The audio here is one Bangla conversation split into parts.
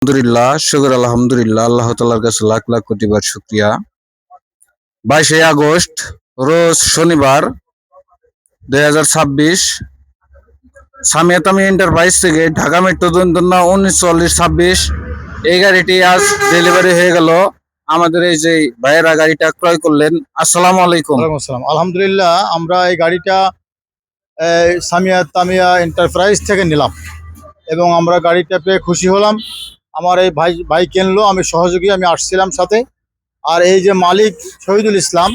আলহামদুলিল্লাহ, শুকর আলহামদুলিল্লাহ, আল্লাহ তাআলার কাছে লাখ লাখ কোটিবার শুকরিয়া। 22 আগস্ট রোজ শনিবার 2026 সামিয়া তামি এন্টারপ্রাইজ থেকে ঢাকা মেট্রো দন্তনা 194026 এই গাড়িটি আজ ডেলিভারি হয়ে গেল। আমাদের এই যে ভাইয়েরা গাড়িটা ক্রয় করলেন। আসসালামু আলাইকুম। ওয়ালাইকুম আসসালাম। আলহামদুলিল্লাহ, আমরা এই গাড়িটা সামিয়া তামিয়া এন্টারপ্রাইজ থেকে নিলাম এবং আমরা গাড়িটা পেয়ে খুশি হলাম। আমার এই ভাই কিনলো, আমি সহযোগী, আমি আসছিলাম সাথে। আর এই যে মালিক শহীদুল ইসলাম,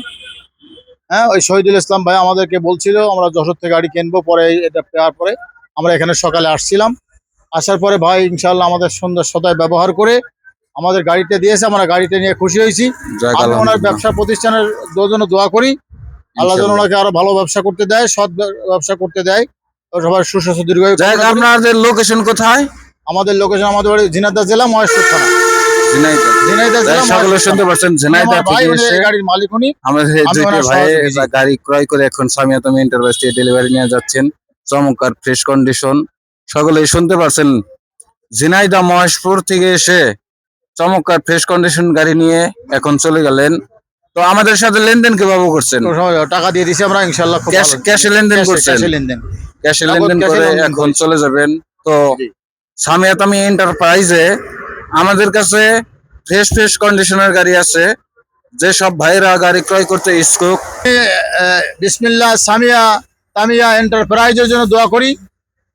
ওই শহীদুল ইসলাম ভাই আমাদেরকে বলছিল আমরা যশোর থেকে গাড়ি কিনবো। পরে এটা পেয়ার পরে আমরা এখানে সকালে আসছিলাম। আসার পরে ভাই ইনশাআল্লাহ আমাদের সুন্দর সদায় ব্যবহার করে আমাদের গাড়িটা দিয়েছে। আমরা গাড়িটা নিয়ে খুশি হয়েছি। আমি ওনার ব্যবসা প্রতিষ্ঠানের জন্য দোয়া করি, আল্লাহ যেন ওনাকে আরো ভালো ব্যবসা করতে দেয়, সৎ ব্যবসা করতে দেয়, সবার সুস্বাস্থ্য দীর্ঘায়ু। আপনাদের লোকেশন কোথায়? আমাদের লোকেশন আমাদের বাড়ি ঝিনাইদহ জেলা মহেশপুর থানা। ঝিনাইদহ জেলা সকলে শুনতে পাচ্ছেন। ঝিনাইদহ থেকে এসে গাড়ির মালিক উনি। আমাদের ভাই গাড়ি ক্রয় করে এখন সামিয়া তামি এন্টারপ্রাইজ থেকে ডেলিভারি নিয়ে যাচ্ছেন। চমৎকার ফ্রেশ কন্ডিশন, সকলেই শুনতে পাচ্ছেন। ঝিনাইদহ মহেশপুর থেকে এসে চমৎকার ফ্রেশ কন্ডিশন গাড়ি নিয়ে এখন চলে গেলেন। তো আমাদের সাথে লেনদেন কিভাবে করছেন? টাকা দিয়ে দিছি আমরা ইনশাআল্লাহ। ক্যাশে লেনদেন করছেন? ক্যাশে লেনদেন করে এখন চলে যাবেন। তো সামিয়া তামি এন্টারপ্রাইজে আমাদের কাছে ফ্রেশ ফ্রেশ কন্ডিশনের গাড়ি আছে। যে সব ভাইরা গাড়ি ক্রয় করতে ইচ্ছুক, বিসমিল্লাহ সামিয়া তামিয়া এন্টারপ্রাইজের জন্য দোয়া করি,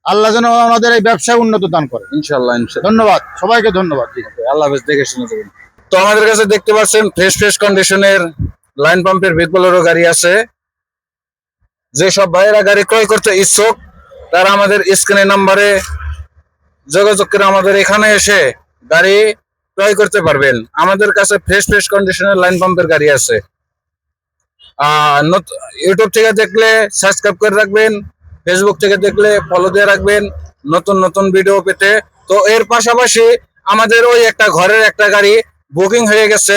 আল্লাহ যেন আমাদের এই ব্যবসায় উন্নত দান করে ইনশাআল্লাহ। ধন্যবাদ সবাইকে, ধন্যবাদ। আল্লাহ হাফেজ, দেখে শুনে যাবেন। তো আমাদের কাছে দেখতে পাচ্ছেন ফ্রেশ ফ্রেশ কন্ডিশনের লাইন পাম্পের বিগ বোলেরো গাড়ি আছে। যে সব ভাইরা গাড়ি ক্রয় করতে ইচ্ছুক তারা আমাদের স্ক্রিনের নাম্বারে যোগাযোগ করে আমাদের এখানে এসে গাড়ি ক্রয় করতে পারবেন। আমাদের কাছে ফ্রেশ ফ্রেশ কন্ডিশনের লাইন পাম্পের গাড়ি আছে। ইউটিউব থেকে দেখলে সাবস্ক্রাইব করে রাখবেন, ফেসবুক থেকে দেখলে ফলো দিয়ে রাখবেন নতুন নতুন ভিডিও পেতে। তো এর পাশাপাশি আমাদের ওই একটা ঘরের একটা গাড়ি বুকিং হয়ে গেছে,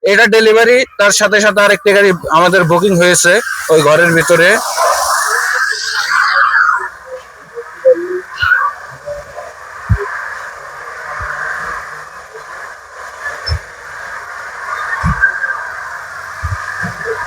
এটা ডেলিভারি, তার সাথে সাথে আরেকটি গাড়ি আমাদের বুকিং হয়েছে ওই ঘরের ভিতরে।